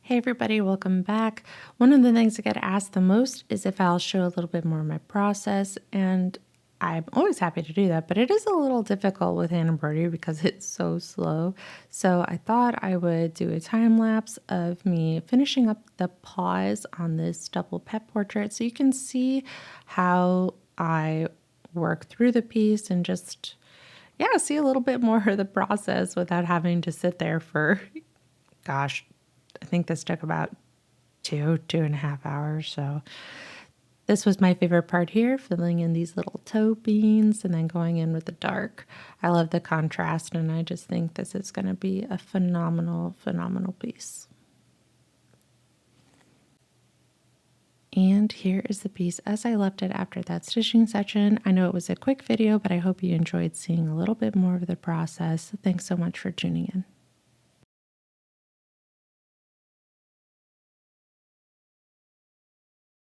Hey everybody, welcome back. One of the things I get asked the most is if I'll show a little bit more of my process, and I'm always happy to do that, but it is a little difficult with hand embroidery because it's so slow. So I thought I would do a time lapse of me finishing up the paws on this double pet portrait so you can see how I work through the piece and just, yeah, see a little bit more of the process without having to sit there for, gosh, I think this took about 2.5 hours. So this was my favorite part here, filling in these little toe beans and then going in with the dark. I love the contrast, and I just think this is going to be a phenomenal, phenomenal piece. And here is the piece as I left it after that stitching session. I know it was a quick video, but I hope you enjoyed seeing a little bit more of the process. Thanks so much for tuning in.